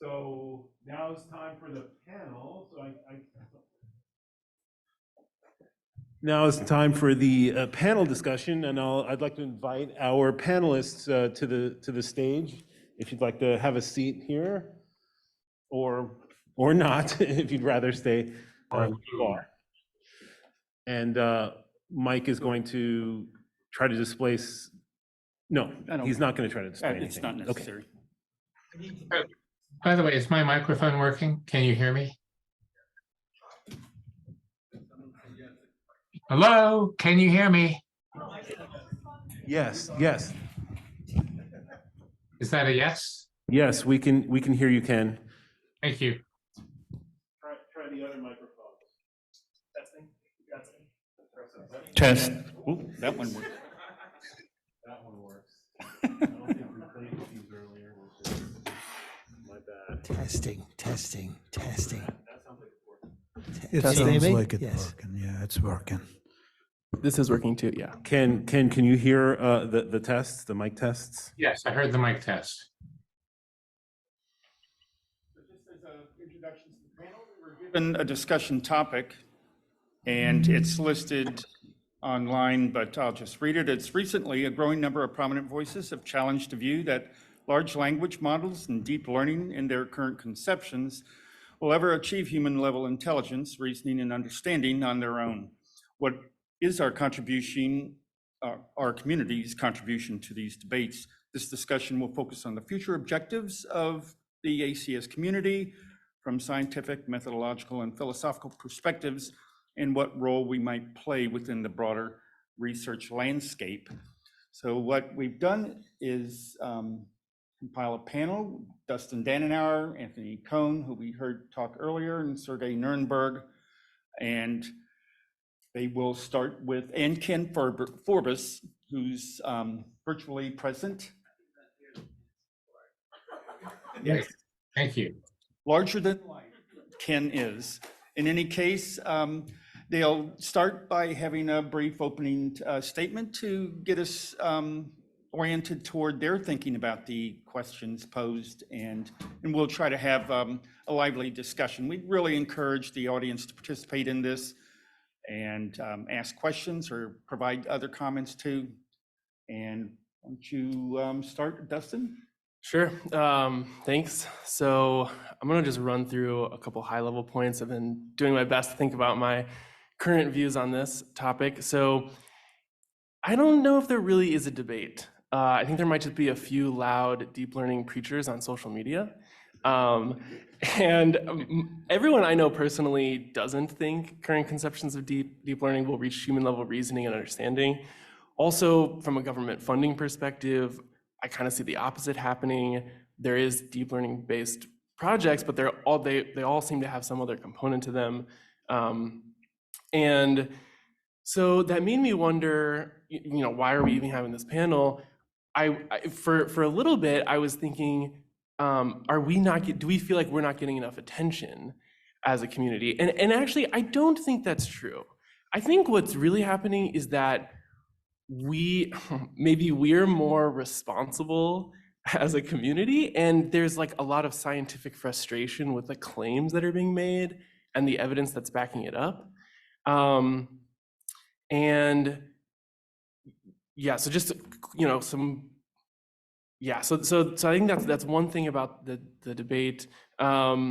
So now it's time for the panel. Now it's time for the panel discussion, and I'd like to invite our panelists to the stage. If you'd like to have a seat here, or not, if you'd rather stay where you are. And Mike is going to try to displace. No, he's not going to try to display anything. It's not necessary. Okay. By the way, is my microphone working? Can you hear me? Hello, can you hear me? Yes. Is that a yes? Yes, we can hear you, Ken. Thank you. Try the other microphone. Test. Ooh, that one worked. That one works. I don't think we played with these earlier. My bad. Testing. That sounds like it's working. It Testing, sounds maybe? like it's Yes. working. Yeah, it's working. This is working too, yeah. Can you hear the tests, the mic tests? Yes, I heard the mic test. Just as an introduction to the panel, we were given a discussion topic, and it's listed online, but I'll just read it. It's recently a growing number of prominent voices have challenged the view that large language models and deep learning in their current conceptions will ever achieve human-level intelligence, reasoning, and understanding on their own. What is our contribution, our community's contribution to these debates? This discussion will focus on the future objectives of the ACS community from scientific, methodological, and philosophical perspectives, and what role we might play within the broader research landscape. So what we've done is compile a panel: Dustin Danenauer, Anthony Cohn, who we heard talk earlier, and Sergey Nurnberg. And they will start with, and Ken Forbes, who's virtually present. Yes. Thank you. Larger than life, Ken is. In any case, they'll start by having a brief opening statement to get us oriented toward their thinking about the questions posed, and we'll try to have a lively discussion. We really encourage the audience to participate in this and ask questions or provide other comments too. And why don't you start, Dustin? Sure, thanks. So I'm gonna just run through a couple high-level points. I've been doing my best to think about my current views on this topic. So I don't know if there really is a debate. I think there might just be a few loud deep learning preachers on social media. Everyone I know personally doesn't think current conceptions of deep learning will reach human level reasoning and understanding. Also, from a government funding perspective, I kind of see the opposite happening. There is deep learning based projects, but they all seem to have some other component to them. And so that made me wonder, why are we even having this panel? For a little bit, I was thinking, do we feel like we're not getting enough attention as a community? And actually, I don't think that's true. I think what's really happening is that we're more responsible as a community, and there's like a lot of scientific frustration with the claims that are being made and the evidence that's backing it up. So just, so I think that's one thing about the debate. I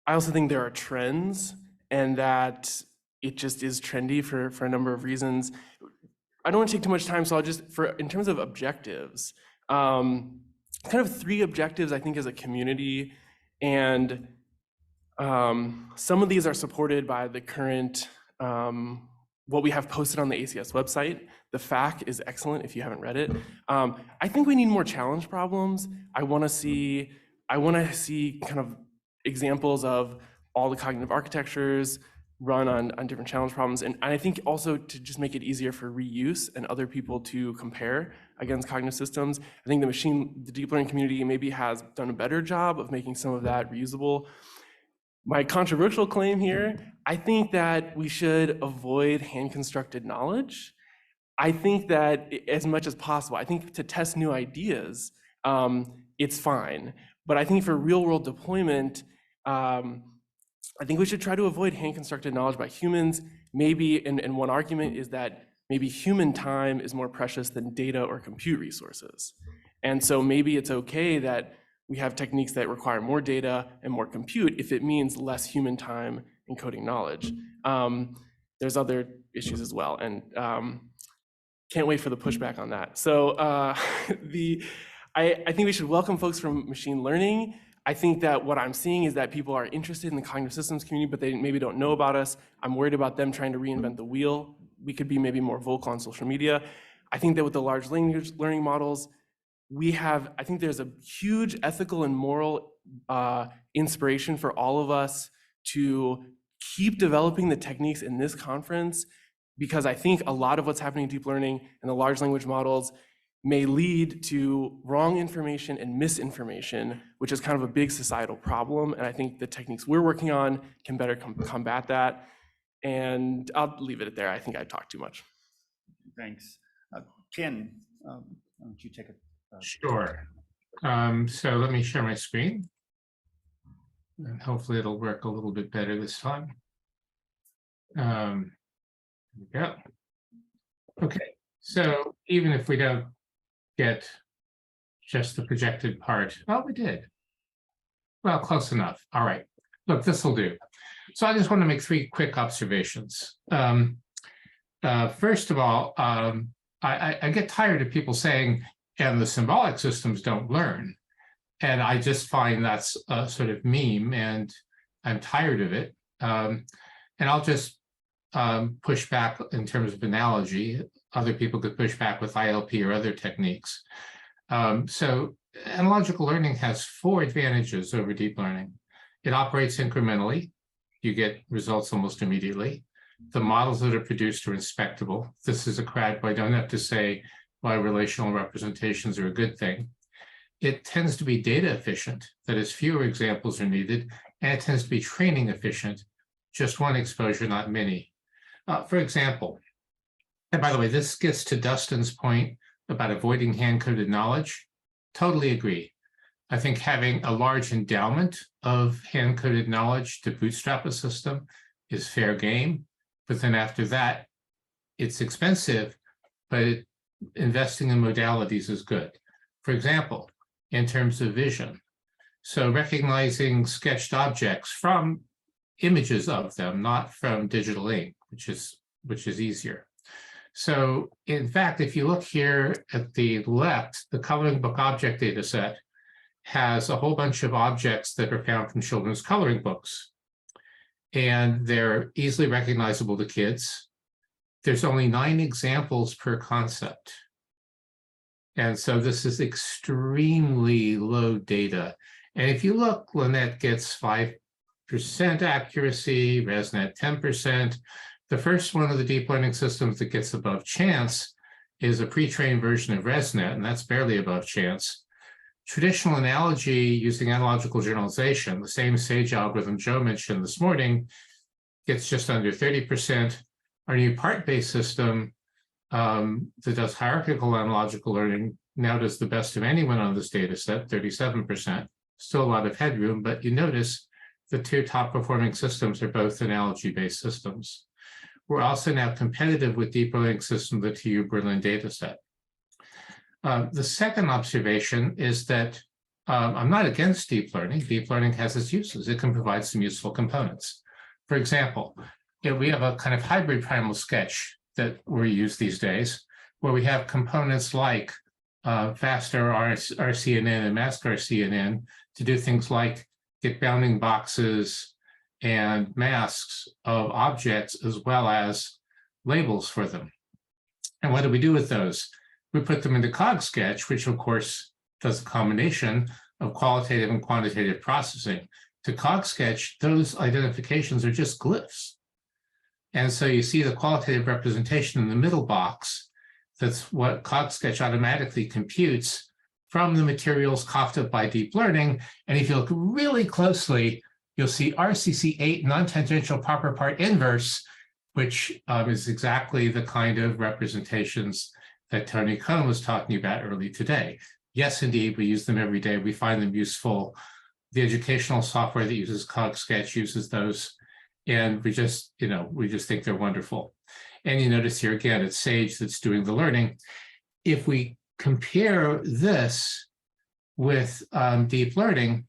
also think there are trends, and that it just is trendy for a number of reasons. I don't want to take too much time, so I'll just, in terms of objectives, kind of 3 objectives I think as a community, and some of these are supported by the current, what we have posted on the ACS website. The FAQ is excellent if you haven't read it. I think we need more challenge problems. I want to see kind of examples of all the cognitive architectures run on different challenge problems. And I think also to just make it easier for reuse and other people to compare against cognitive systems. I think the deep learning community maybe has done a better job of making some of that reusable. My controversial claim here, I think that we should avoid hand-constructed knowledge. I think that as much as possible, I think to test new ideas, it's fine. But I think for real world deployment, I think we should try to avoid hand-constructed knowledge by humans. Maybe, and one argument is that maybe human time is more precious than data or compute resources. And so maybe it's okay that we have techniques that require more data and more compute if it means less human time encoding knowledge. There's other issues as well, and can't wait for the pushback on that. So I think we should welcome folks from machine learning. I think that what I'm seeing is that people are interested in the cognitive systems community, but they maybe don't know about us. I'm worried about them trying to reinvent the wheel. We could be maybe more vocal on social media. I think that with the large language learning models, I think there's a huge ethical and moral inspiration for all of us to keep developing the techniques in this conference, because I think a lot of what's happening in deep learning and the large language models may lead to wrong information and misinformation, which is kind of a big societal problem. And I think the techniques we're working on can better combat that. And I'll leave it there. I think I talked too much. Thanks. Ken, why don't you take it? Sure. So let me share my screen. And hopefully it'll work a little bit better this time. There we go. Okay, so even if we don't get just the projected part, well, we did. Well, close enough. All right, look, this will do. So I just want to make 3 quick observations. First of all, I get tired of people saying, and the symbolic systems don't learn. And I just find that's a sort of meme, and I'm tired of it. And I'll just push back in terms of analogy. Other people could push back with ILP or other techniques. So analogical learning has 4 advantages over deep learning. It operates incrementally. You get results almost immediately. The models that are produced are inspectable. This is a cred, but I don't have to say why relational representations are a good thing. It tends to be data efficient, that is, fewer examples are needed, and it tends to be training efficient, just one exposure, not many. For example, and by the way, this gets to Dustin's point about avoiding hand-coded knowledge. Totally agree. I think having a large endowment of hand-coded knowledge to bootstrap a system is fair game, but then after that, it's expensive, but investing in modalities is good. For example, in terms of vision, so recognizing sketched objects from images of them, not from digital ink, which is easier. So in fact, if you look here at the left, the coloring book object data set has a whole bunch of objects that are found from children's coloring books. And they're easily recognizable to kids. There's only 9 examples per concept. And so this is extremely low data. And if you look, Lynette gets 5% accuracy, ResNet 10%. The first one of the deep learning systems that gets above chance is a pre-trained version of ResNet, and that's barely above chance. Traditional analogy using analogical generalization, the same SAGE algorithm Joe mentioned this morning, gets just under 30%. Our new part-based system that does hierarchical analogical learning now does the best of anyone on this data set, 37%. Still a lot of headroom, but you notice the 2 top performing systems are both analogy-based systems. We're also now competitive with deep learning systems, the TU Berlin data set. The second observation is that I'm not against deep learning. Deep learning has its uses. It can provide some useful components. For example, we have a kind of hybrid primal sketch that we use these days, where we have components like faster RCNN and mask RCNN to do things like get bounding boxes and masks of objects as well as labels for them. And what do we do with those? We put them into CogSketch, which of course does a combination of qualitative and quantitative processing. To CogSketch, those identifications are just glyphs. And so you see the qualitative representation in the middle box. That's what CogSketch automatically computes from the materials coughed up by deep learning. And if you look really closely, you'll see RCC8 non-tangential proper part inverse, which is exactly the kind of representations that Tony Cohn was talking about early today. Yes, indeed, we use them every day. We find them useful. The educational software that uses CogSketch uses those, and we just think they're wonderful. And you notice here again, it's Sage that's doing the learning. If we compare this with deep learning,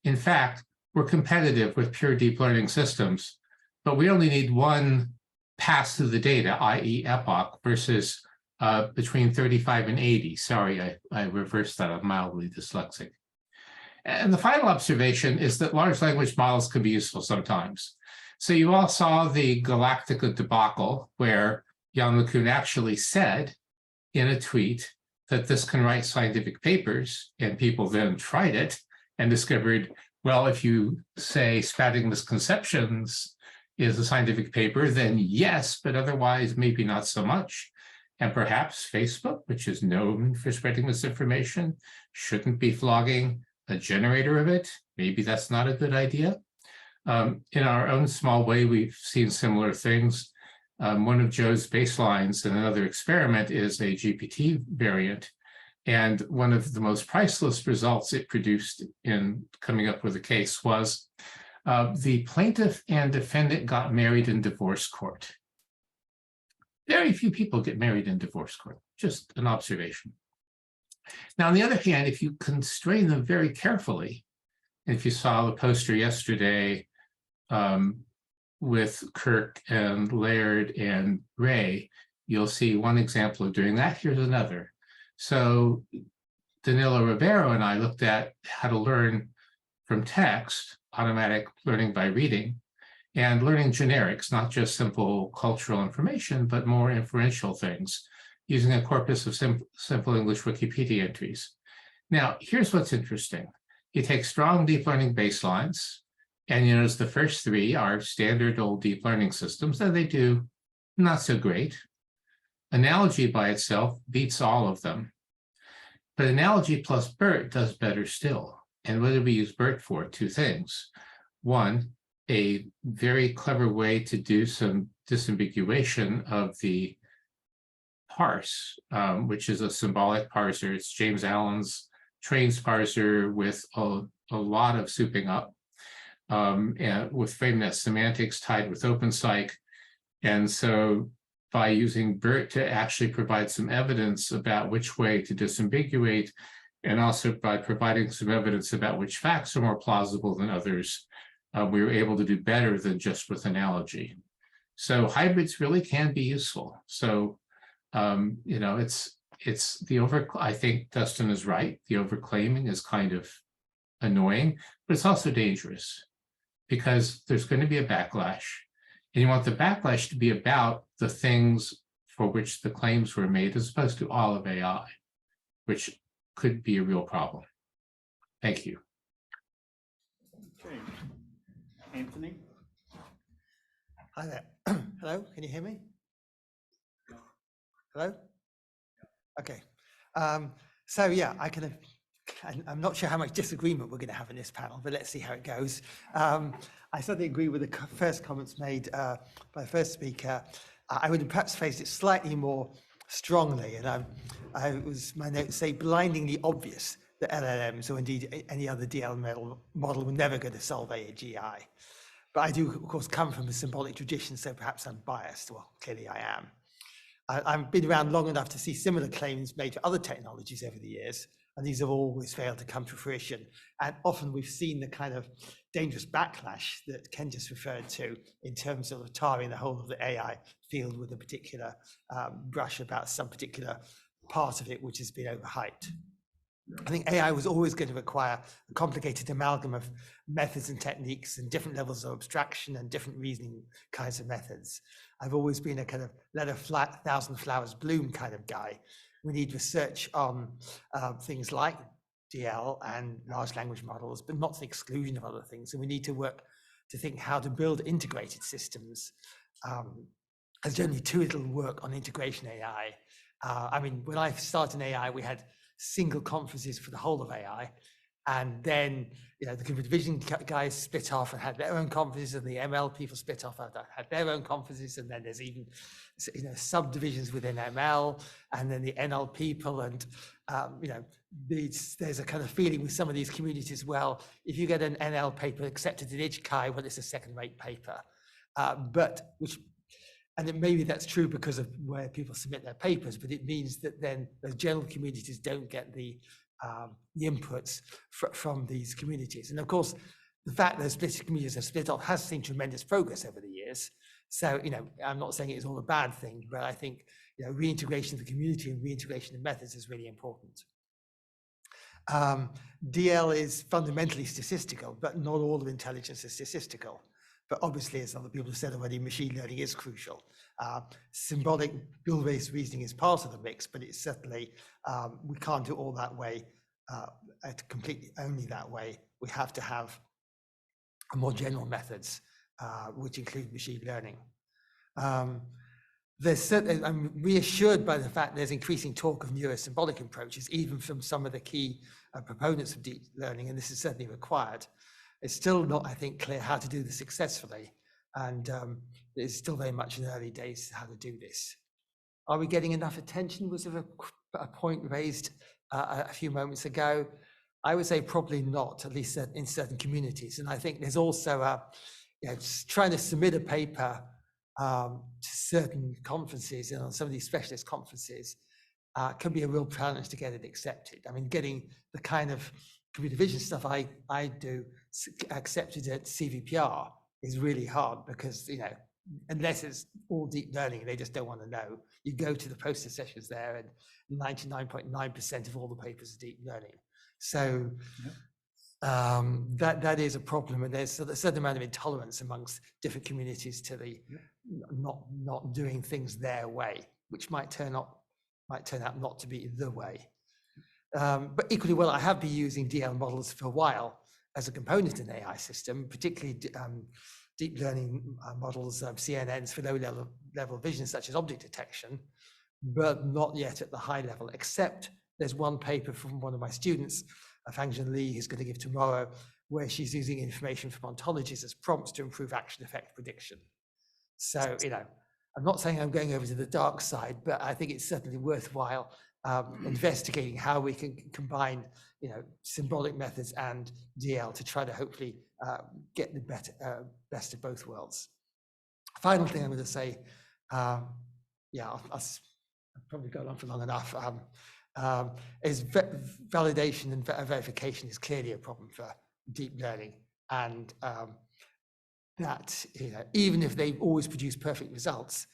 in fact, we're competitive with pure deep learning systems, but we only need one pass through the data, i.e. epoch, versus between 35 and 80. Sorry, I reversed that. I'm mildly dyslexic. And the final observation is that large language models can be useful sometimes. So you all saw the Galactica debacle where Jan LeCun actually said in a tweet that this can write scientific papers, and people then tried it and discovered, well, if you say spatting misconceptions is a scientific paper, then yes, but otherwise maybe not so much. And perhaps Facebook, which is known for spreading misinformation, shouldn't be flogging a generator of it. Maybe that's not a good idea. In our own small way, we've seen similar things. One of Joe's baselines in another experiment is a GPT variant. And one of the most priceless results it produced in coming up with a case was the plaintiff and defendant got married in divorce court. Very few people get married in divorce court, just an observation. Now, on the other hand, if you constrain them very carefully, if you saw the poster yesterday with Kirk and Laird and Ray, you'll see one example of doing that. Here's another. So Danilo Ribeiro and I looked at how to learn from text, automatic learning by reading, and learning generics, not just simple cultural information, but more inferential things, using a corpus of simple English Wikipedia entries. Now, here's what's interesting. You take strong deep learning baselines, and you notice the first three are standard old deep learning systems, and they do not so great. Analogy by itself beats all of them. But analogy plus BERT does better still. And what did we use BERT for? Two things. One, a very clever way to do some disambiguation of the parse, which is a symbolic parser. It's James Allen's trains parser with a lot of souping up, and with FrameNet semantics tied with OpenPsych. And so by using BERT to actually provide some evidence about which way to disambiguate, and also by providing some evidence about which facts are more plausible than others, we were able to do better than just with analogy. So hybrids really can be useful. So, it's the I think Dustin is right. The overclaiming is kind of annoying, but it's also dangerous because there's going to be a backlash. And you want the backlash to be about the things for which the claims were made, as opposed to all of AI, which could be a real problem. Thank you. Okay. Anthony? Hi there. Hello, can you hear me? Hello? Okay. So yeah, I'm not sure how much disagreement we're going to have in this panel, but let's see how it goes. I certainly agree with the first comments made by the first speaker. I would perhaps phrase it slightly more strongly, and my notes say blindingly obvious that LLMs or indeed any other DL model were never going to solve AGI. But I do, of course, come from a symbolic tradition, so perhaps I'm biased. Well, clearly I am. I've been around long enough to see similar claims made for other technologies over the years, and these have always failed to come to fruition. And often we've seen the kind of dangerous backlash that Ken just referred to in terms of tarring the whole of the AI field with a particular brush about some particular part of it which has been overhyped. I think AI was always going to require a complicated amalgam of methods and techniques and different levels of abstraction and different reasoning kinds of methods. I've always been a kind of let a thousand flowers bloom kind of guy. We need research on things like DL and large language models, but not to the exclusion of other things. And we need to work to think how to build integrated systems. There's generally too little work on integration AI. I mean, when I started in AI, we had single conferences for the whole of AI. And then, the computer vision guys split off and had their own conferences, and the ML people split off and had their own conferences. And then there's even, subdivisions within ML, and then the NL people. And, there's a kind of feeling with some of these communities, well, if you get an NL paper accepted in IJCAI, well, it's a second-rate paper. And maybe that's true because of where people submit their papers, but it means that then the general communities don't get the inputs from these communities. And of course, the fact that split communities have split off has seen tremendous progress over the years. So, I'm not saying it's all a bad thing, but I think, reintegration of the community and reintegration of methods is really important. DL is fundamentally statistical, but not all of intelligence is statistical. But obviously, as other people have said already, machine learning is crucial. Symbolic bill-based reasoning is part of the mix, but it's certainly, we can't do it all that way, completely only that way. We have to have more general methods, which include machine learning. I'm reassured by the fact there's increasing talk of neurosymbolic approaches, even from some of the key proponents of deep learning, and this is certainly required. It's still not, I think, clear how to do this successfully, and it's still very much in the early days how to do this. Are we getting enough attention? Was there a point raised a few moments ago? I would say probably not, at least in certain communities. And I think there's also trying to submit a paper to certain conferences, some of these specialist conferences can be a real challenge to get it accepted. I mean, getting the kind of computer vision stuff I do accepted at CVPR is really hard because, unless it's all deep learning, they just don't want to know. You go to the poster sessions there and 99.9% of all the papers are deep learning. So that is a problem, and there's a certain amount of intolerance amongst different communities to the not doing things their way, which might turn out not to be the way. But equally well, I have been using DL models for a while as a component in the AI system, particularly deep learning models, CNNs for low level vision, such as object detection, but not yet at the high level, except there's one paper from one of my students, Fangjin Li, who's going to give tomorrow, where she's using information from ontologies as prompts to improve action effect prediction. So, I'm not saying I'm going over to the dark side, but I think it's certainly worthwhile investigating how we can combine, symbolic methods and DL to try to hopefully get the best of both worlds. Final thing I'm going to say, I've probably gone on for long enough, is validation and verification is clearly a problem for deep learning, and that even if they always produce perfect results,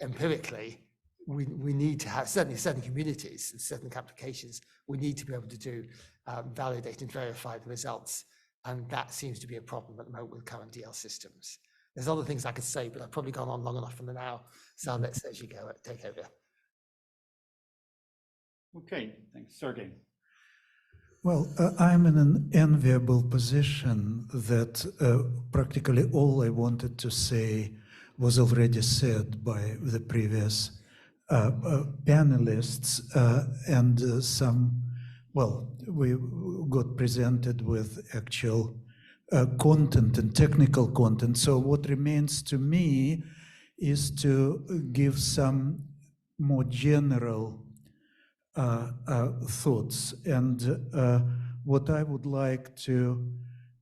empirically, we need to have, certainly certain communities and certain applications, we need to be able to do validate and verify the results, and that seems to be a problem at the moment with current DL systems. There's other things I could say, but I've probably gone on long enough for now, so I'll let Sergey go take over. Okay, thanks, Sergey. Well, I'm in an enviable position that practically all I wanted to say was already said by the previous panelists, and we got presented with actual content and technical content. So what remains to me is to give some more general thoughts. And what I would like to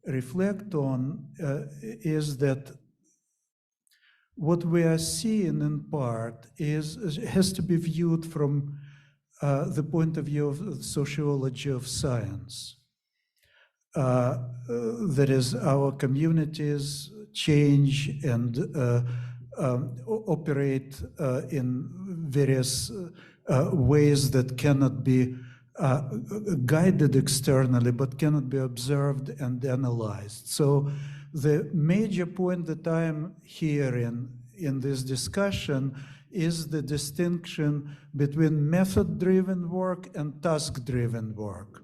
reflect on is that what we are seeing in part has to be viewed from the point of view of sociology of science. That is, our communities change and operate in various ways that cannot be guided externally, but cannot be observed and analyzed. So the major point that I am hearing in this discussion is the distinction between method-driven work and task-driven work,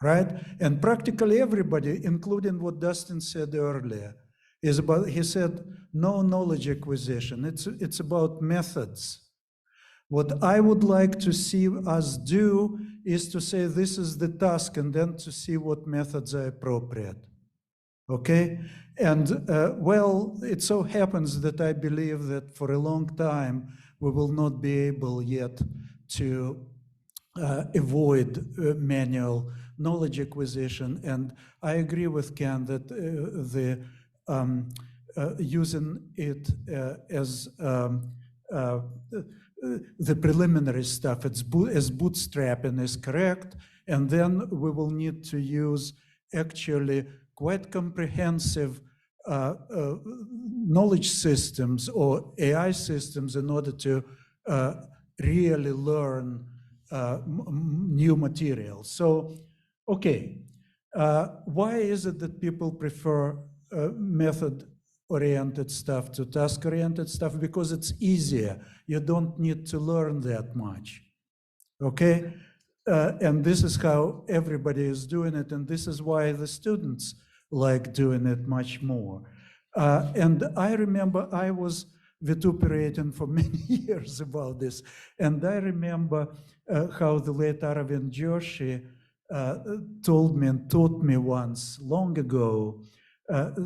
right? And practically everybody, including what Dustin said earlier, he said no knowledge acquisition. It's about methods. What I would like to see us do is to say this is the task and then to see what methods are appropriate. Okay? And well, it so happens that I believe that for a long time we will not be able yet to avoid manual knowledge acquisition. And I agree with Ken that using it as the preliminary stuff, as bootstrapping is correct, and then we will need to use actually quite comprehensive knowledge systems or AI systems in order to really learn new materials. So, okay, why is it that people prefer method-oriented stuff to task-oriented stuff? Because it's easier. You don't need to learn that much, okay? And this is how everybody is doing it, and this is why the students like doing it much more. And I remember I was vituperating for many years about this, and I remember how the late Aravind Joshi told me and taught me once, long ago,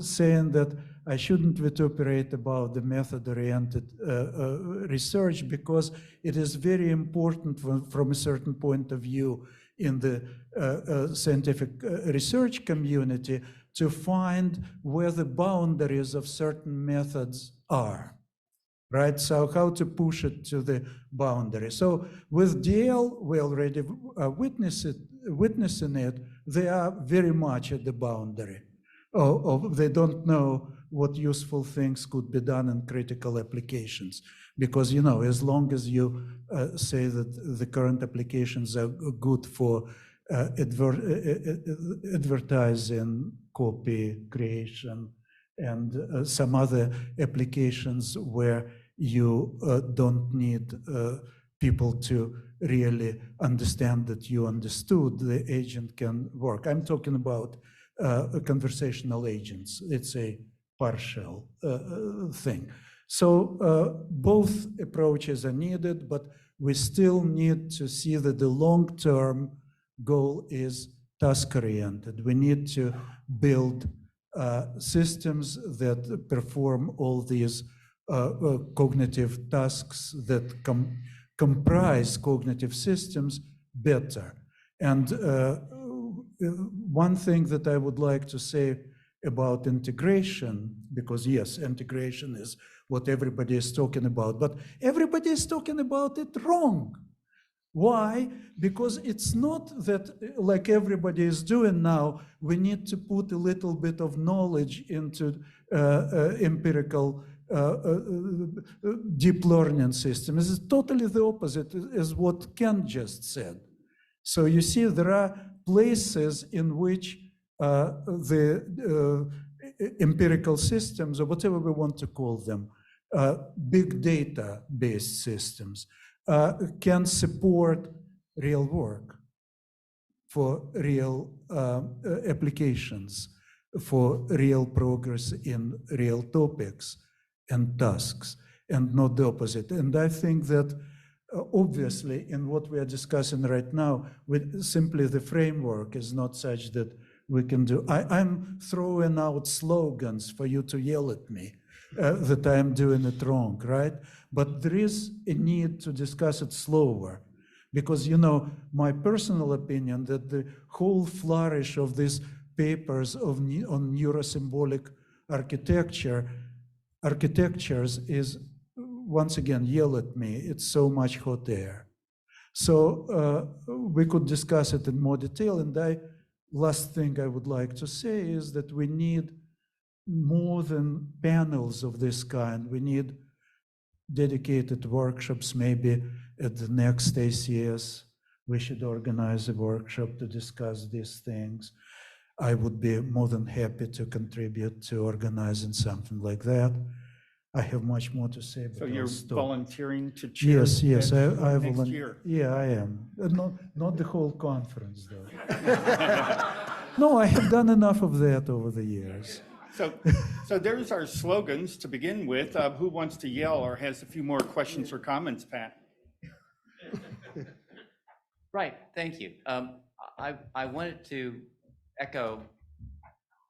saying that I shouldn't vituperate about the method-oriented research because it is very important from a certain point of view in the scientific research community to find where the boundaries of certain methods are, right? So how to push it to the boundary. So with DL, we already witnessing it, they are very much at the boundary. They don't know what useful things could be done in critical applications. Because, you know, as long as you say that the current applications are good for advertising, copy creation, and some other applications where you don't need people to really understand that you understood, the agent can work. I'm talking about conversational agents. It's a partial thing. So both approaches are needed, but we still need to see that the long-term goal is task-oriented. We need to build systems that perform all these cognitive tasks that comprise cognitive systems better. And one thing that I would like to say about integration, because yes, integration is what everybody is talking about, but everybody is talking about it wrong. Why? Because it's not that, like everybody is doing now, we need to put a little bit of knowledge into empirical deep learning systems. It's totally the opposite as what Ken just said. So you see, there are places in which the empirical systems, or whatever we want to call them, big data-based systems, can support real work for real applications, for real progress in real topics and tasks, and not the opposite. And I think that obviously in what we are discussing right now, with simply the framework is not such that we can do. I'm throwing out slogans for you to yell at me that I'm doing it wrong, right? But there is a need to discuss it slower, because, you know, my personal opinion that the whole flourish of these papers on neurosymbolic architectures is, once again, yell at me, it's so much hot air. So we could discuss it in more detail, and last thing I would like to say is that we need more than panels of this kind. We need dedicated workshops. Maybe at the next ACS, we should organize a workshop to discuss these things. I would be more than happy to contribute to organizing something like that. I have much more to say. But so you're volunteering to chair? Yes, I next year. Yeah, I am. Not the whole conference, though. No, I have done enough of that over the years. So there's our slogans to begin with. Who wants to yell or has a few more questions or comments, Pat? Right, thank you. I wanted to echo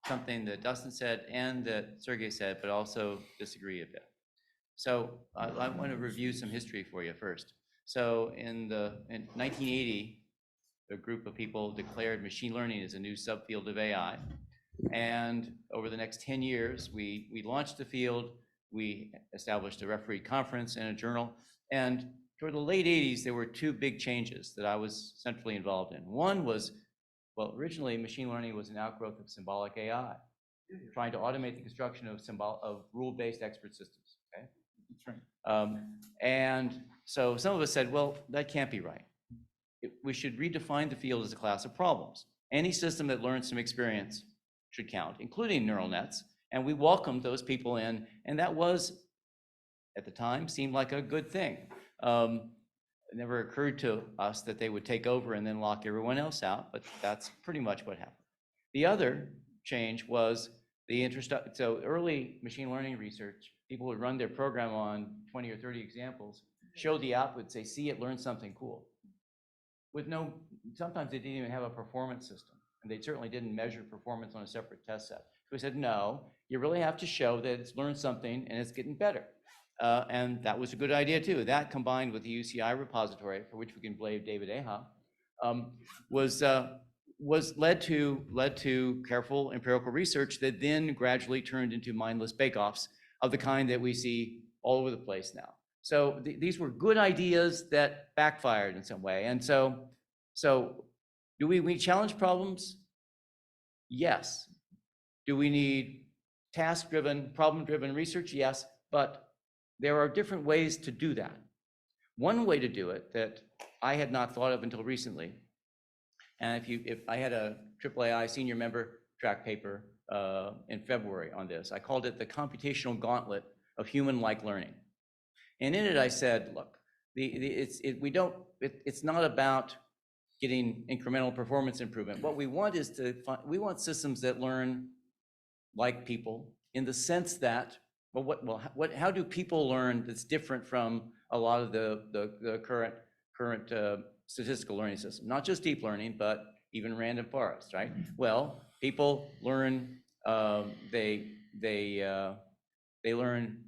something that Dustin said and that Sergey said, but also disagree a bit. So I want to review some history for you first. So in 1980, a group of people declared machine learning as a new subfield of AI. And over the next 10 years, we launched the field, we established a referee conference and a journal. And toward the late 80s, there were two big changes that I was centrally involved in. One was, well, originally machine learning was an outgrowth of symbolic AI, trying to automate the construction of rule-based expert systems, okay? That's right. And so some of us said, well, that can't be right. We should redefine the field as a class of problems. Any system that learns from experience should count, including neural nets. And we welcomed those people in, and that was, at the time, seemed like a good thing. It never occurred to us that they would take over and then lock everyone else out, but that's pretty much what happened. The other change was so early machine learning research, people would run their program on 20 or 30 examples, show the output, say, see, it learned something cool. Sometimes they didn't even have a performance system, and they certainly didn't measure performance on a separate test set. So we said, no, you really have to show that it's learned something and it's getting better. And that was a good idea too. That combined with the UCI repository, for which we can blame David Aha, led to careful empirical research that then gradually turned into mindless bake-offs of the kind that we see all over the place now. So these were good ideas that backfired in some way. And so do we challenge problems? Yes. Do we need task-driven, problem-driven research? Yes, but there are different ways to do that. One way to do it that I had not thought of until recently, and if I had a AAAI senior member track paper in February on this, I called it the computational gauntlet of human-like learning. And in it, I said, look, it's not about getting incremental performance improvement. What we want is we want systems that learn like people in the sense that, how do people learn that's different from a lot of the current statistical learning system? Not just deep learning, but even random forest, right? Well, people learn, they learn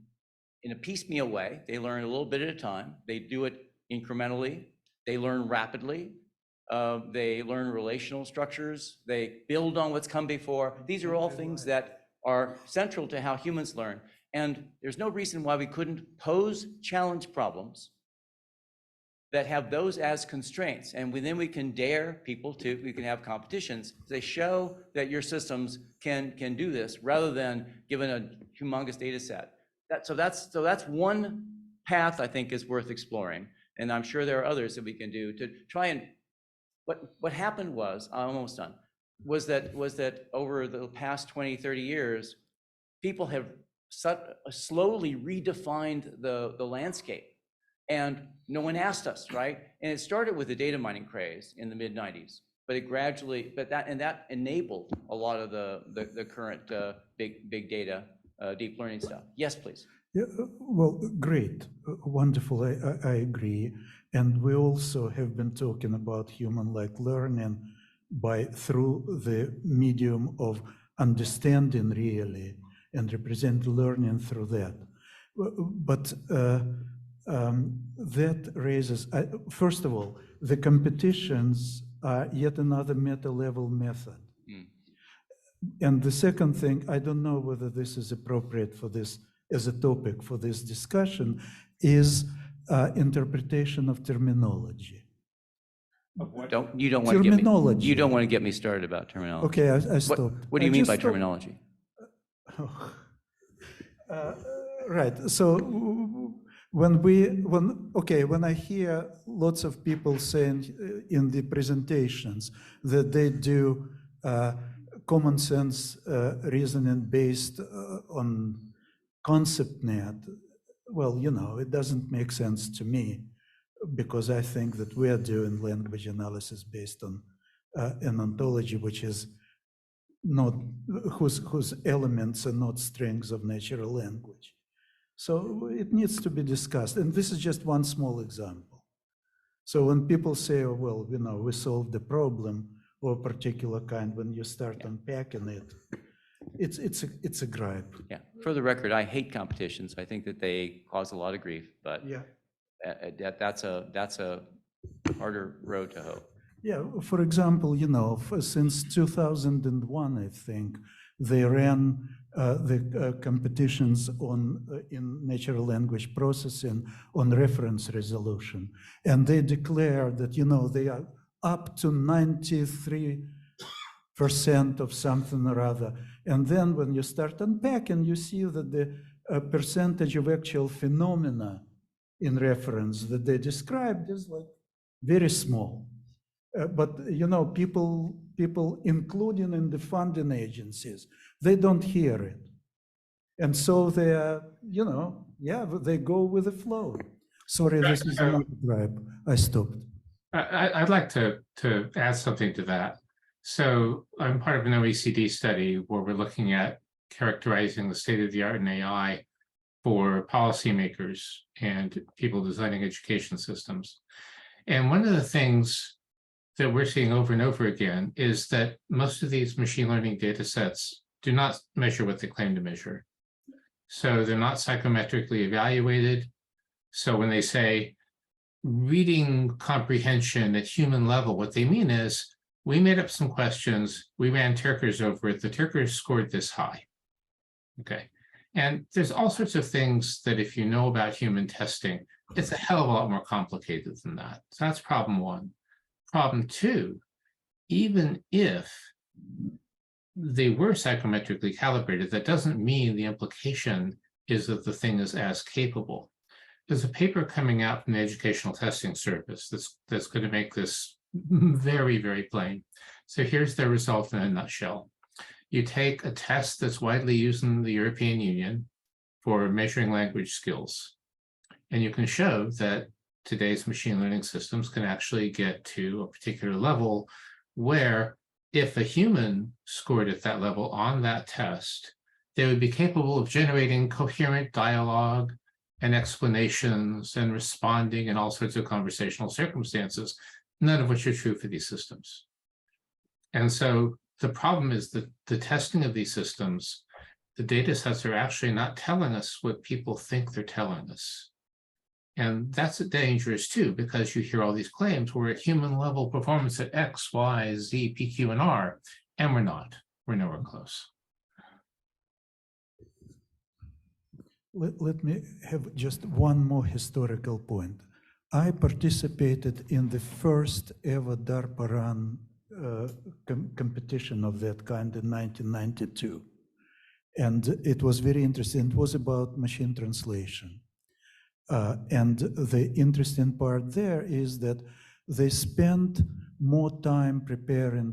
in a piecemeal way. They learn a little bit at a time. They do it incrementally. They learn rapidly. They learn relational structures. They build on what's come before. These are all things that are central to how humans learn. And there's no reason why we couldn't pose challenge problems that have those as constraints. And then we can dare people we can have competitions. They show that your systems can do this rather than given a humongous data set. So that's one path I think is worth exploring. And I'm sure there are others that we can do to try and, what happened was, I'm almost done, was that over the past 20, 30 years, people have slowly redefined the landscape. And no one asked us, right? And it started with the data mining craze in the mid-90s, but it gradually, that enabled a lot of the current big data, deep learning stuff. Yes, please. Yeah, well, great, wonderful, I agree. And we also have been talking about human-like learning through the medium of understanding really and represent learning through that. But that raises, first of all, the competitions are yet another meta-level method. And the second thing, I don't know whether this is appropriate for this as a topic for this discussion, is interpretation of terminology. You don't want to get me started about terminology. Okay, I stopped. What do you mean by terminology? Right. So when I hear lots of people saying in the presentations that they do common sense reasoning based on concept net, well, it doesn't make sense to me, because I think that we are doing language analysis based on an ontology which is not, whose elements are not strings of natural language. So it needs to be discussed. And this is just one small example. So when people say, oh, well, we solved the problem of a particular kind, when you start unpacking it, it's a gripe. Yeah, for the record, I hate competitions. I think that they cause a lot of grief, but Yeah. that's a harder road to hoe. Yeah, for example, since 2001, I think, they ran the competitions in natural language processing on reference resolution. And they declared that, they are up to 93% of something or other. And then when you start unpacking, you see that the percentage of actual phenomena in reference that they described is like very small. But people, including in the funding agencies, they don't hear it. And so they are, they go with the flow. Sorry, this is another gripe. I stopped. I'd like to add something to that. So I'm part of an OECD study where we're looking at characterizing the state of the art in AI for policymakers and people designing education systems. And one of the things that we're seeing over and over again is that most of these machine learning data sets do not measure what they claim to measure. So they're not psychometrically evaluated. So when they say reading comprehension at human level, what they mean is we made up some questions, we ran Turkers over it, the Turkers scored this high. Okay. And there's all sorts of things that if you know about human testing, it's a hell of a lot more complicated than that. So that's problem one. Problem two, even if they were psychometrically calibrated, that doesn't mean the implication is that the thing is as capable. There's a paper coming out from the Educational Testing Service that's going to make this very, very plain. So here's the result in a nutshell. You take a test that's widely used in the European Union for measuring language skills, and you can show that today's machine learning systems can actually get to a particular level where if a human scored at that level on that test, they would be capable of generating coherent dialogue and explanations and responding in all sorts of conversational circumstances, none of which are true for these systems. And so the problem is that the testing of these systems, the data sets are actually not telling us what people think they're telling us. And that's dangerous too, because you hear all these claims, we're at human level performance at X, Y, Z, P, Q, and R, and we're not. We're nowhere close. Let me have just one more historical point. I participated in the first ever DARPA run competition of that kind in 1992. And it was very interesting. It was about machine translation. And the interesting part there is that they spent more time preparing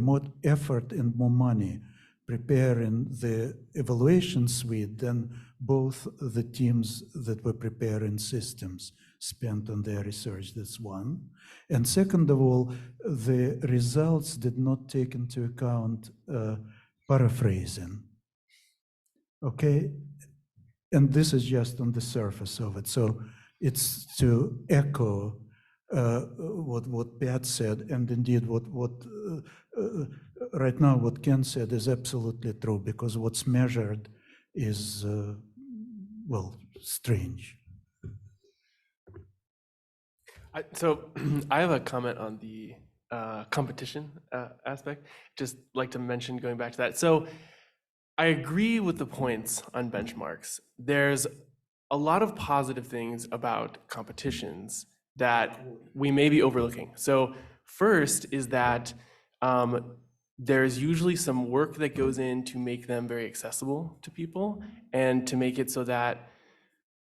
more effort and more money preparing the evaluation suite than both the teams that were preparing systems spent on their research. That's one. And second of all, the results did not take into account paraphrasing. Okay? And this is just on the surface of it. So it's to echo what Pat said, and indeed what right now what Ken said is absolutely true, because what's measured is, well, strange. So I have a comment on the competition aspect. Just like to mention, going back to that. So I agree with the points on benchmarks. There's a lot of positive things about competitions that we may be overlooking. So first is that there's usually some work that goes in to make them very accessible to people and to make it so that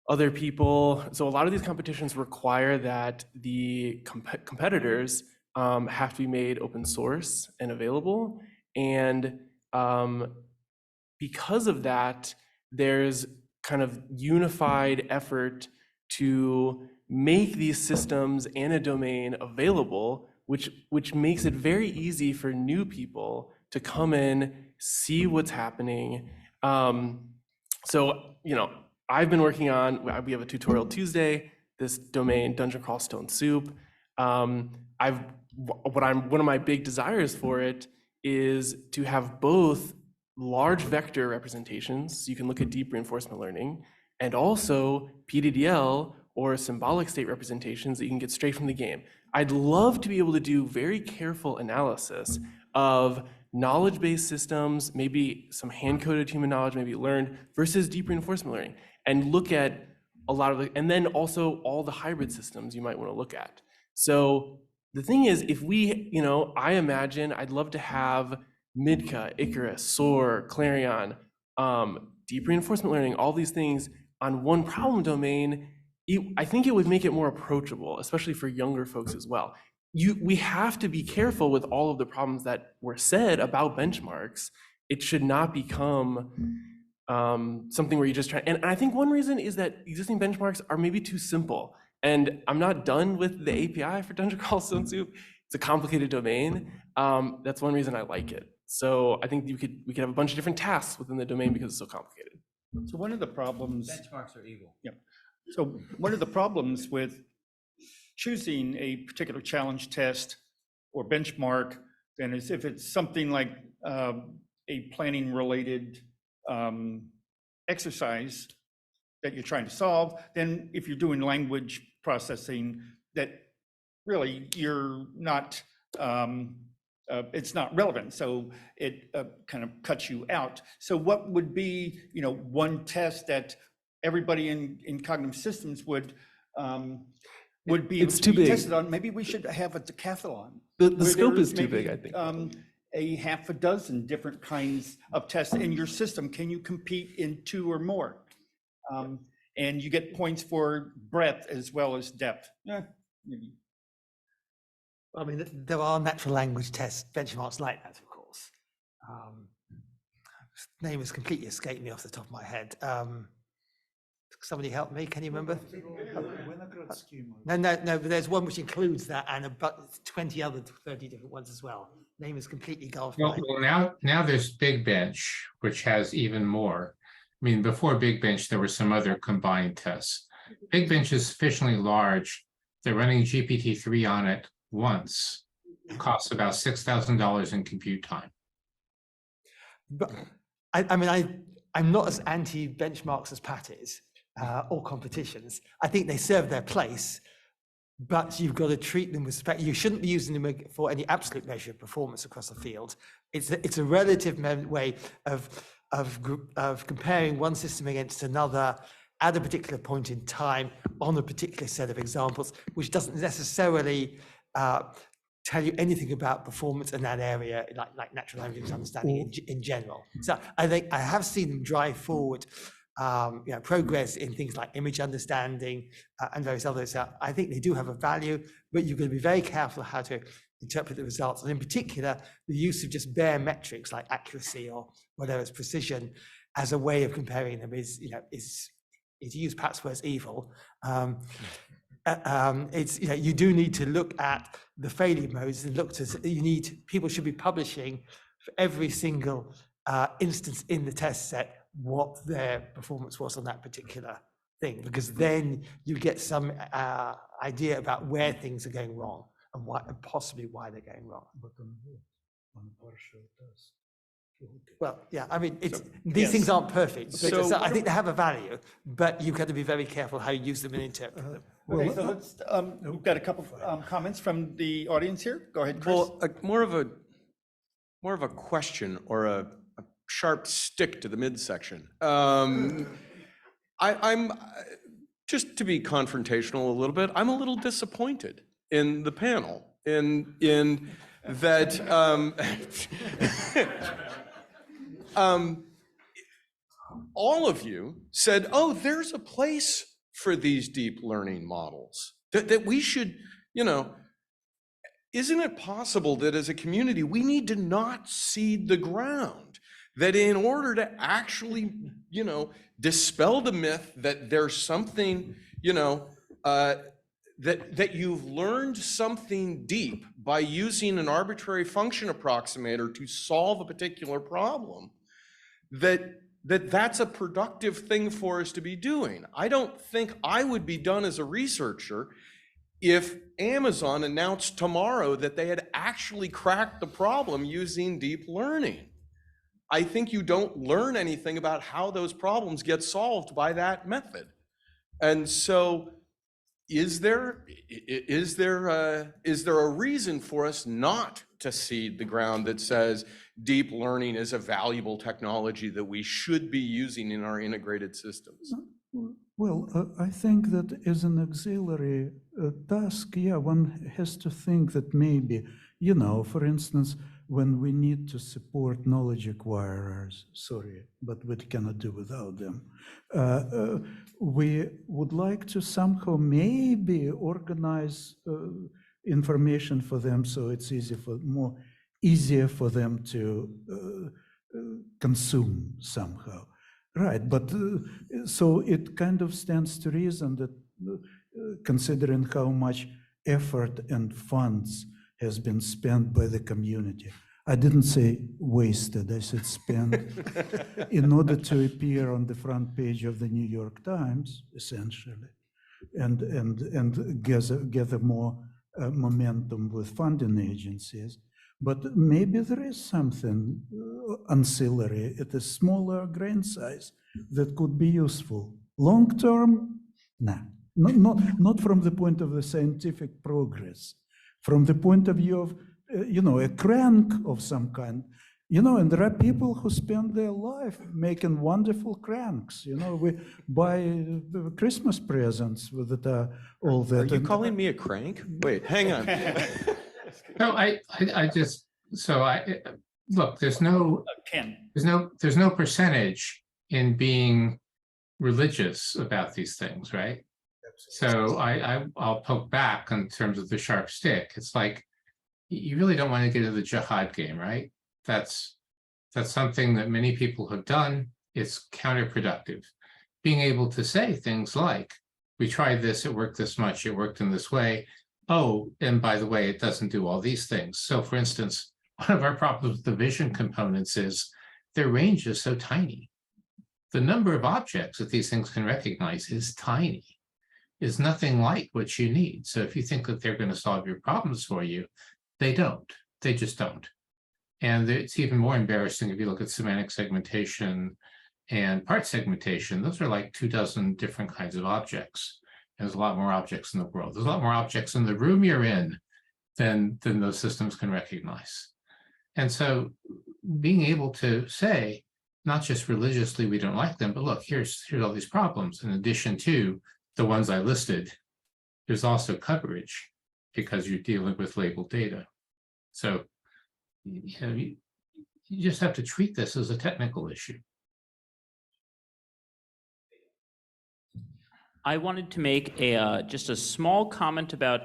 other people, so a lot of these competitions require that the competitors have to be made open source and available. And because of that, there's kind of unified effort to make these systems and a domain available, which makes it very easy for new people to come in, see what's happening. So, I've been working on, we have a tutorial Tuesday. this domain, Dungeon Crawl Stone Soup. One of my big desires for it is to have both large vector representations, so you can look at deep reinforcement learning, and also PDDL or symbolic state representations that you can get straight from the game. I'd love to be able to do very careful analysis of knowledge-based systems, maybe some hand-coded human knowledge, maybe learned, versus deep reinforcement learning, and look at a lot of and then also all the hybrid systems you might want to look at. So the thing is, if we, I imagine I'd love to have Midka, Icarus, SOAR, Clarion, deep reinforcement learning, all these things on one problem domain. I think it would make it more approachable, especially for younger folks as well. We have to be careful with all of the problems that were said about benchmarks. It should not become something where you just try. And I think one reason is that existing benchmarks are maybe too simple. And I'm not done with the API for Dungeon Crawl Stone Soup. It's a complicated domain. That's one reason I like it. So I think we could have a bunch of different tasks within the domain because it's so complicated. So one of the problems. Benchmarks are evil. Yep. So one of the problems with choosing a particular challenge test or benchmark, then is if it's something like a planning related exercise that you're trying to solve, then if you're doing language processing, that really you're not, it's not relevant. So it kind of cuts you out. So what would be, one test that everybody in cognitive systems would be It's too big. tested on? Maybe we should have a decathlon. The scope is too big, I think. A half a dozen different kinds of tests in your system. Can you compete in 2 or more? And you get points for breadth as well as depth. Yeah, maybe. I mean, there are natural language test benchmarks like that, of course. Name has completely escaped me off the top of my head. Somebody help me, can you remember? No, but there's one which includes that and about 20 other 30 different ones as well. Name is completely gone. Well, now there's Big Bench, which has even more. I mean, before Big Bench, there were some other combined tests. Big Bench is sufficiently large. They're running GPT-3 on it once. It costs about $6,000 in compute time. But I'm not as anti-benchmarks as Pat is, or competitions. I think they serve their place, but you've got to treat them with respect. You shouldn't be using them for any absolute measure of performance across the field. It's a relative way of comparing one system against another at a particular point in time on a particular set of examples, which doesn't necessarily tell you anything about performance in that area, like natural language understanding in general. So I think I have seen them drive forward progress in things like image understanding and various others. I think they do have a value, but you've got to be very careful how to interpret the results. And in particular, the use of just bare metrics like accuracy or whatever it's precision as a way of comparing them is to use Pat's words, evil. It's you do need to look at the failure modes and people should be publishing for every single instance in the test set what their performance was on that particular thing, because then you get some idea about where things are going wrong and possibly why they're going wrong. Well, yeah, I mean, these things aren't perfect. So I think they have a value, but you've got to be very careful how you use them and interpret them. Okay, so let's, we've got a couple comments from the audience here. Go ahead, Chris. Well, more of a question or a sharp stick to the midsection. I'm just to be confrontational a little bit. I'm a little disappointed in the panel in that all of you said, "Oh, there's a place for these deep learning models that we should, isn't it possible that as a community we need to not seed the ground, that in order to actually dispel the myth that there's something that you've learned something deep by using an arbitrary function approximator to solve a particular problem, that that that's a productive thing for us to be doing. I don't think I would be done as a researcher if Amazon announced tomorrow that they had actually cracked the problem using deep learning. I think you don't learn anything about how those problems get solved by that method. And so is there a reason for us not to seed the ground that says deep learning is a valuable technology that we should be using in our integrated systems? Well, I think that as an auxiliary task, yeah, one has to think that maybe, you know, for instance, when we need to support knowledge acquirers, sorry, but we cannot do without them, we would like to somehow maybe organize information for them so it's easier for them to consume somehow. Right, but so it kind of stands to reason that considering how much effort and funds has been spent by the community, I didn't say wasted, I said spent, in order to appear on the front page of the New York Times, essentially, and gather more momentum with funding agencies. But maybe there is something ancillary at a smaller grain size that could be useful. Long term, nah, not from the point of the scientific progress, from the point of view of, you know, a crank of some kind. You know, and there are people who spend their life making wonderful cranks. You know, we buy Christmas presents with it, all that. Are you calling me a crank? Wait, hang on. No, look, there's no percentage in being religious about these things, right? So I'll poke back in terms of the sharp stick. It's like, you really don't want to get into the jihad game, right? That's something that many people have done. It's counterproductive. Being able to say things like, we tried this, it worked this much, it worked in this way. Oh, and by the way, it doesn't do all these things. So for instance, one of our problems with the vision components is their range is so tiny. The number of objects that these things can recognize is tiny, is nothing like what you need. So if you think that they're going to solve your problems for you, they don't. They just don't. And it's even more embarrassing if you look at semantic segmentation and part segmentation. Those are like 24 different kinds of objects. There's a lot more objects in the world. There's a lot more objects in the room you're in than those systems can recognize. And so being able to say, not just religiously, we don't like them, but look, here's all these problems. In addition to the ones I listed, there's also coverage because you're dealing with labeled data. So, you know, you just have to treat this as a technical issue. I wanted to make just a small comment about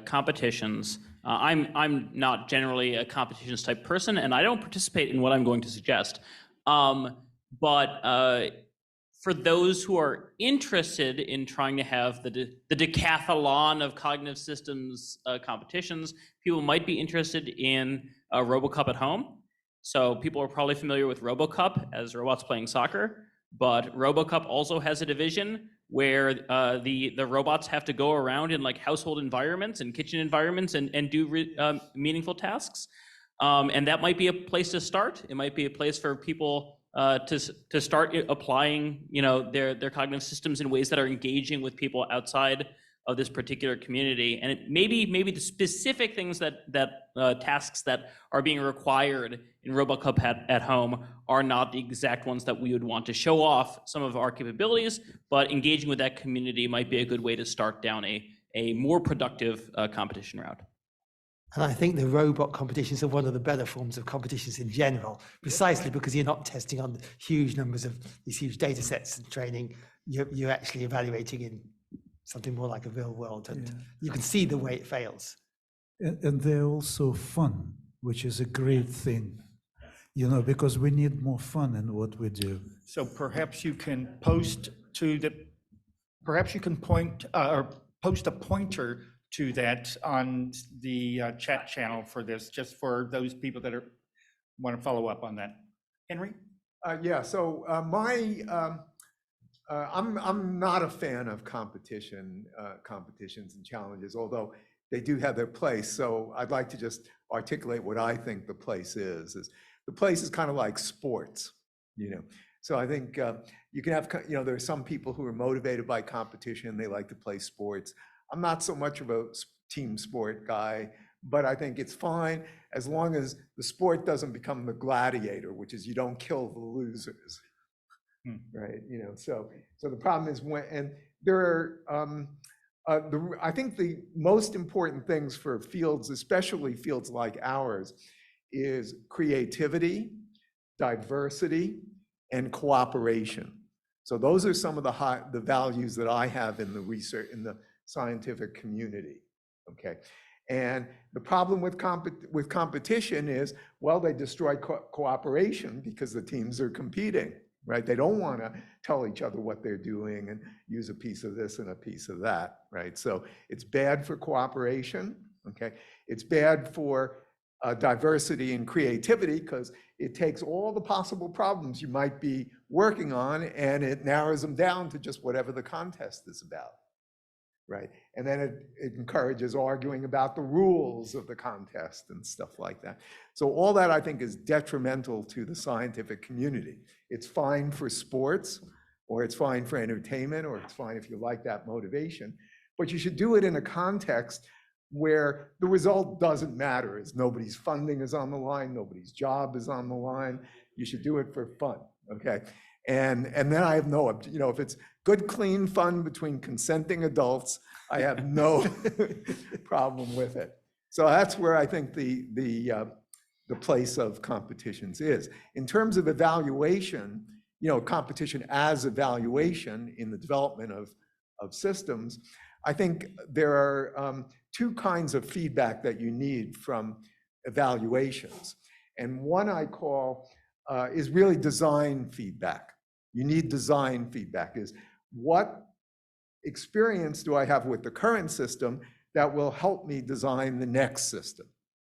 competitions. I'm not generally a competitions type person, and I don't participate in what I'm going to suggest. But for those who are interested in trying to have the decathlon of cognitive systems competitions, people might be interested in RoboCup at home. So people are probably familiar with RoboCup as robots playing soccer, but RoboCup also has a division where the robots have to go around in like household environments and kitchen environments and do meaningful tasks. And that might be a place to start. It might be a place for people to start applying, you know, their cognitive systems in ways that are engaging with people outside of this particular community. And it maybe the specific things that tasks that are being required in RoboCup at home are not the exact ones that we would want to show off some of our capabilities, but engaging with that community might be a good way to start down a more productive competition route. And I think the robot competitions are one of the better forms of competitions in general, precisely because you're not testing on huge numbers of these huge data sets and training. You're actually evaluating in something more like a real world, and you can see the way it fails. And they're also fun, which is a great thing, you know, because we need more fun in what we do. So perhaps you can post point or post a pointer to that on the chat channel for this, just for those people that want to follow up on that. Henry? Yeah, so I'm not a fan of competitions and challenges, although they do have their place. So I'd like to just articulate what I think the place is the place is kind of like sports, you know. So I think you can have, you know, there are some people who are motivated by competition. They like to play sports. I'm not so much of a team sport guy, but I think it's fine as long as the sport doesn't become the gladiator, which is you don't kill the losers, right? You know, so the problem is when, and there are, I think the most important things for fields, especially fields like ours, is creativity, diversity, and cooperation. So those are some of the values that I have in the research, in the scientific community, okay? And the problem with competition is, well, they destroy cooperation because the teams are competing, right? They don't want to tell each other what they're doing and use a piece of this and a piece of that, right? So it's bad for cooperation, okay? It's bad for diversity and creativity because it takes all the possible problems you might be working on and it narrows them down to just whatever the contest is about, right? And then it encourages arguing about the rules of the contest and stuff like that. So all that I think is detrimental to the scientific community. It's fine for sports, or it's fine for entertainment, or it's fine if you like that motivation, but you should do it in a context where the result doesn't matter, as nobody's funding is on the line, nobody's job is on the line. You should do it for fun, okay? And then I have no, you know, if it's good, clean fun between consenting adults, I have no problem with it. So that's where I think the place of competitions is. In terms of evaluation, you know, competition as evaluation in the development of systems, I think there are two kinds of feedback that you need from evaluations. And one I call is really design feedback. You need design feedback, is what experience do I have with the current system that will help me design the next system,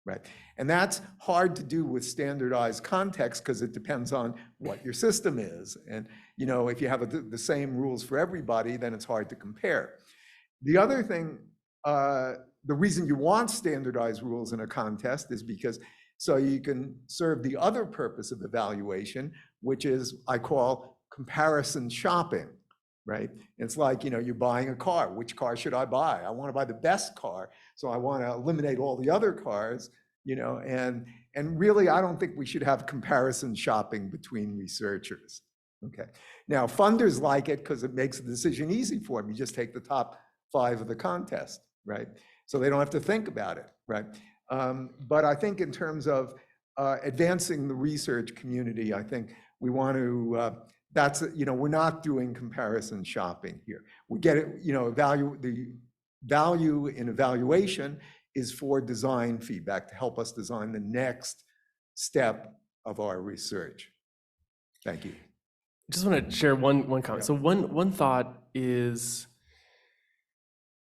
right? And that's hard to do with standardized context because it depends on what your system is. And, you know, if you have the same rules for everybody, then it's hard to compare. The other thing, the reason you want standardized rules in a contest is because so you can serve the other purpose of evaluation, which is I call comparison shopping, right? It's like, you know, you're buying a car. Which car should I buy? I want to buy the best car, so I want to eliminate all the other cars, you know, and really I don't think we should have comparison shopping between researchers, okay? Now, funders like it because it makes the decision easy for them. You just take the top 5 of the contest, right? So they don't have to think about it, right? But I think in terms of advancing the research community, I think we want to, that's, you know, we're not doing comparison shopping here. We get it, you know, the value in evaluation is for design feedback to help us design the next step of our research. Thank you. Just want to share one comment. Yeah. So one thought is,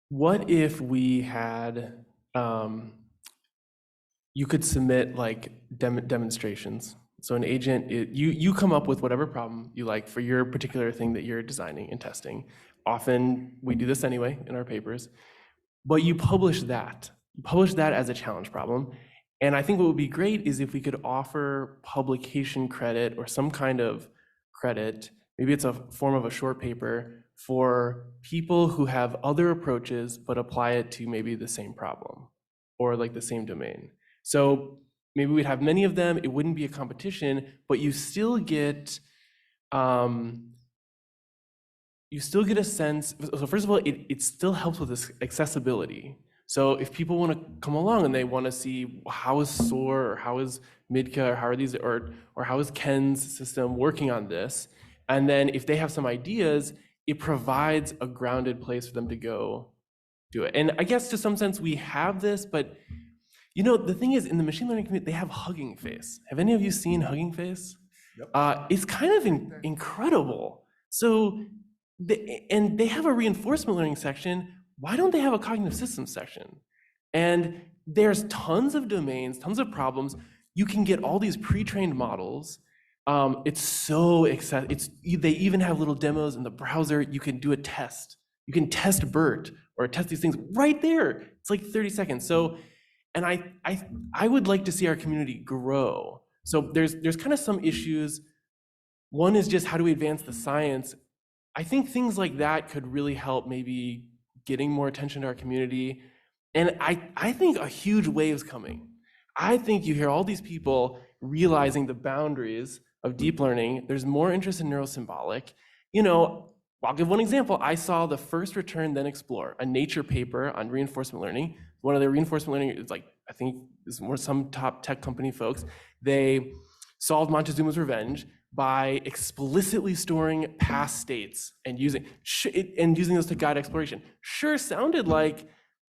what if we had, you could submit like demonstrations. So an agent, you come up with whatever problem you like for your particular thing that you're designing and testing. Often we do this anyway in our papers, but you publish that. You publish that as a challenge problem. And I think what would be great is if we could offer publication credit or some kind of credit, maybe it's a form of a short paper, for people who have other approaches but apply it to maybe the same problem or like the same domain. So maybe we'd have many of them, it wouldn't be a competition, but you still get a sense. So first of all, it still helps with this accessibility. So if people want to come along and they want to see how is SOAR or how is Midka or how are these or how is Ken's system working on this, and then if they have some ideas, it provides a grounded place for them to go do it. And I guess to some sense we have this, but you know, the thing is in the machine learning community, they have Hugging Face. Have any of you seen Hugging Face? Yep. It's kind of incredible. So, and they have a reinforcement learning section. Why don't they have a cognitive systems section? And there's tons of domains, tons of problems. You can get all these pre-trained models. It's so accessible. They even have little demos in the browser. You can do a test. You can test BERT or test these things right there. It's like 30 seconds. So, and I would like to see our community grow. So there's kind of some issues. One is just how do we advance the science? I think things like that could really help maybe getting more attention to our community. And I think a huge wave's coming. I think you hear all these people realizing the boundaries of deep learning. There's more interest in neurosymbolic. You know, I'll give one example. I saw the first Return Then Explore, a Nature paper on reinforcement learning. One of the reinforcement learning is like, I think is more some top tech company folks. They solved Montezuma's Revenge by explicitly storing past states and using those to guide exploration. Sure sounded like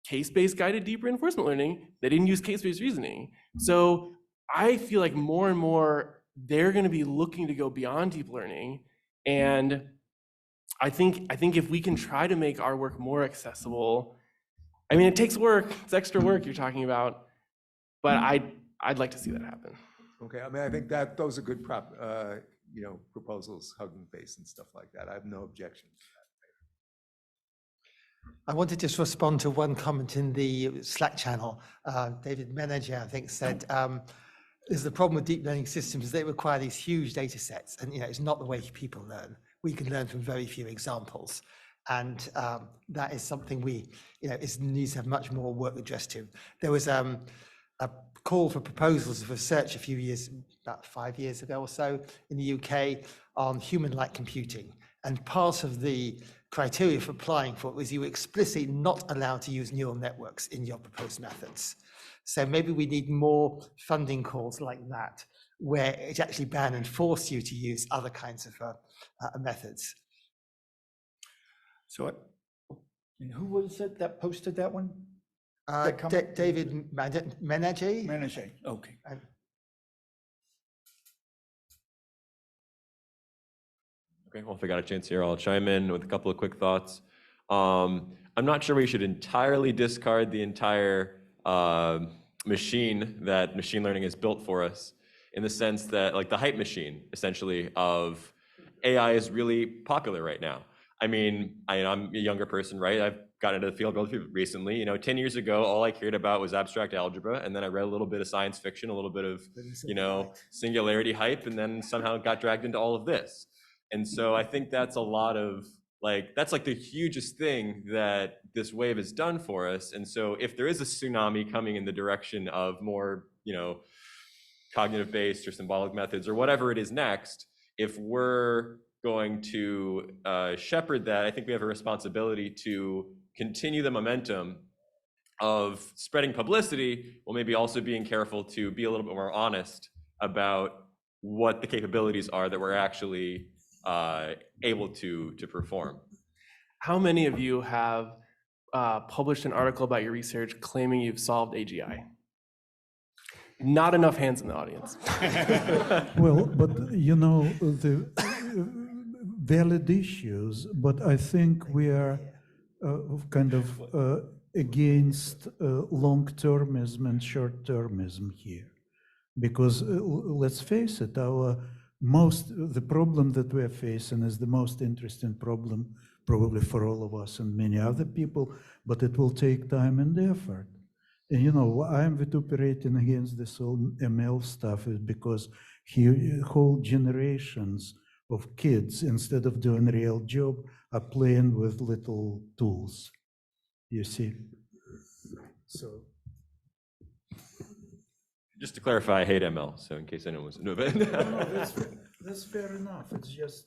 case-based guided deep reinforcement learning. They didn't use case-based reasoning. So I feel like more and more they're going to be looking to go beyond deep learning. And I think if we can try to make our work more accessible, I mean, it takes work. It's extra work you're talking about, but I'd like to see that happen. Okay, I mean, I think that those are good proposals, Hugging Face and stuff like that. I have no objection. I want to just respond to one comment in the Slack channel. David Menager, I think, said, is the problem with deep learning systems is they require these huge data sets. And, it's not the way people learn. We can learn from very few examples. And that is something needs to have much more work addressed to. There was a call for proposals of research about 5 years ago or so in the UK on human-like computing. And part of the criteria for applying for it was you were explicitly not allowed to use neural networks in your proposed methods. So maybe we need more funding calls like that, where it actually ban and force you to use other kinds of methods. So, and who was it that posted that one? David Menager. Menager, okay. Okay, well, if I got a chance here, I'll chime in with a couple of quick thoughts. I'm not sure we should entirely discard the entire machine that machine learning has built for us, in the sense that, like, the hype machine, essentially, of AI is really popular right now. I mean, I'm a younger person, right? I've gotten into the field relatively recently. 10 years ago, all I cared about was abstract algebra, and then I read a little bit of science fiction, a little bit of, singularity hype, and then somehow got dragged into all of this. And so I think that's a lot of, that's like the hugest thing that this wave has done for us. And so if there is a tsunami coming in the direction of more, cognitive-based or symbolic methods or whatever it is next, if we're going to shepherd that, I think we have a responsibility to continue the momentum of spreading publicity, while maybe also being careful to be a little bit more honest about what the capabilities are that we're actually able to perform. How many of you have published an article about your research claiming you've solved AGI? Not enough hands in the audience. Well, but the valid issues, but I think we are kind of against long-termism and short-termism here. Because let's face it, the problem that we're facing is the most interesting problem probably for all of us and many other people, but it will take time and effort. And I'm vituperating against this whole ML stuff is because whole generations of kids, instead of doing a real job, are playing with little tools, you see. So. Just to clarify, I hate ML, so in case anyone was new. That's fair enough. It's just.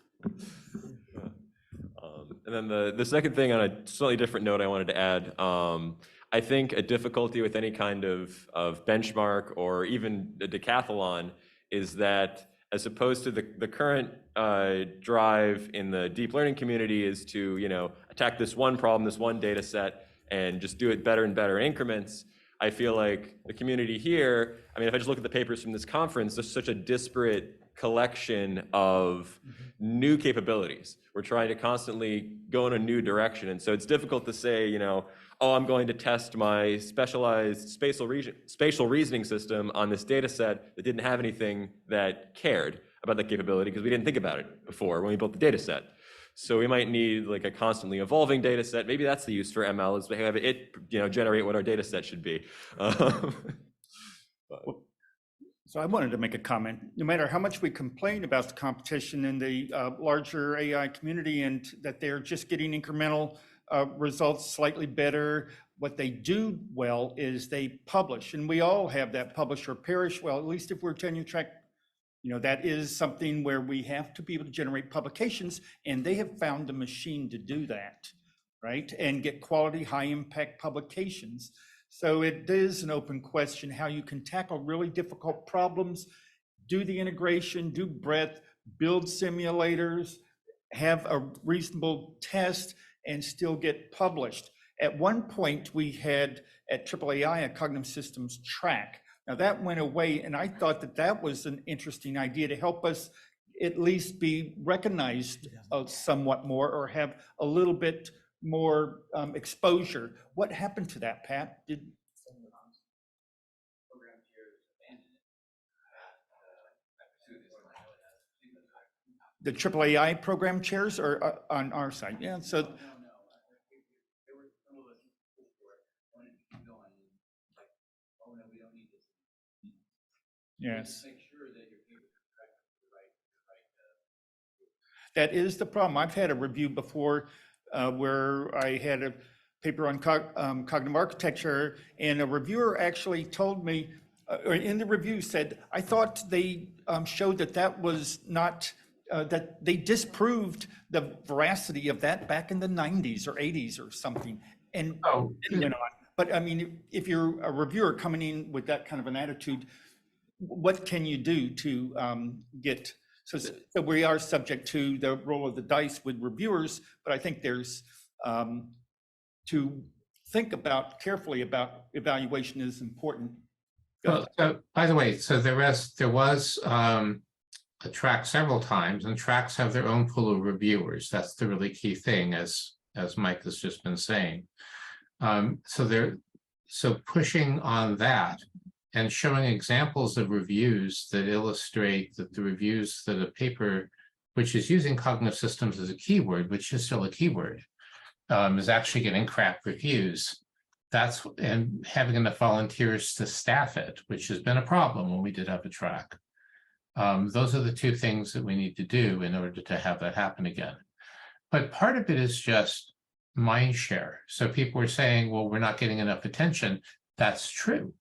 And then the second thing, on a slightly different note, I wanted to add, I think a difficulty with any kind of benchmark or even a decathlon is that, as opposed to the current drive in the deep learning community is to attack this one problem, this one data set, and just do it better and better in increments. I feel like the community here, I mean, if I just look at the papers from this conference, there's such a disparate collection of new capabilities. We're trying to constantly go in a new direction. And so it's difficult to say, oh, I'm going to test my specialized spatial reasoning system on this data set that didn't have anything that cared about that capability because we didn't think about it before when we built the data set. So we might need like a constantly evolving data set. Maybe that's the use for ML, is to have it, generate what our data set should be. So I wanted to make a comment. No matter how much we complain about the competition in the larger AI community and that they're just getting incremental results slightly better, what they do well is they publish, and we all have that publish or perish. Well, at least if we're tenure track, that is something where we have to be able to generate publications, and they have found a machine to do that, right? And get quality, high impact publications. So it is an open question how you can tackle really difficult problems, do the integration, do breadth, build simulators, have a reasonable test, and still get published. At one point, we had at AAAI a cognitive systems track. Now that went away, and I thought that that was an interesting idea to help us at least be recognized somewhat more, or have a little bit more exposure. What happened to that, Pat? The AAAI program chairs are on our side? Yeah, so. Yes. That is the problem. I've had a review before where I had a paper on cognitive architecture, and a reviewer actually told me, or in the review said, I thought they showed that that was not, that they disproved the veracity of that back in the 90s or 80s or something. And, but I mean, if you're a reviewer coming in with that kind of an attitude, what can you do to get, so we are subject to the roll of the dice with reviewers, but I think there's to think about carefully about evaluation is important. Well, so, by the way, so there was a track several times, and tracks have their own pool of reviewers. That's the really key thing, as Mike has just been saying. So pushing on that and showing examples of reviews that illustrate that the reviews that a paper, which is using cognitive systems as a keyword, which is still a keyword, is actually getting crap reviews. And having enough volunteers to staff it, which has been a problem when we did have a track. Those are the two things that we need to do in order to have that happen again. But part of it is just mind share. So people are saying, well, we're not getting enough attention. That's true.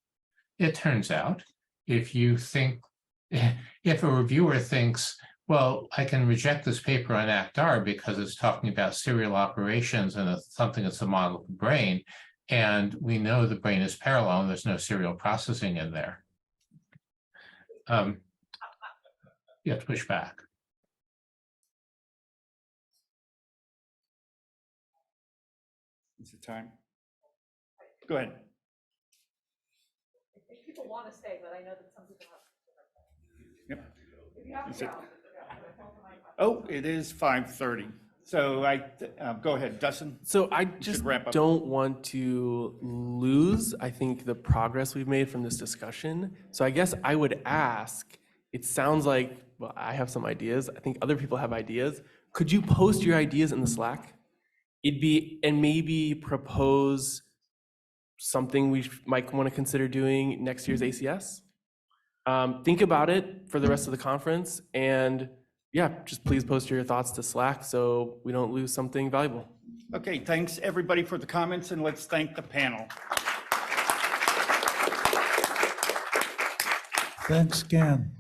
It turns out, if a reviewer thinks, well, I can reject this paper on ACT-R because it's talking about serial operations and something that's a model of the brain, and we know the brain is parallel and there's no serial processing in there. You have to push back. Is it time? Go ahead. If people want to stay, but I know that some people have. Yep. If you have to go. Oh, it is 5:30. So go ahead, Dustin. So I just don't want to lose, I think, the progress we've made from this discussion. So I guess I would ask, it sounds like, well, I have some ideas. I think other people have ideas. Could you post your ideas in the Slack? And maybe propose something we might want to consider doing next year's ACS. Think about it for the rest of the conference, and yeah, just please post your thoughts to Slack so we don't lose something valuable. Okay, thanks everybody for the comments, and let's thank the panel. Thanks, Ken.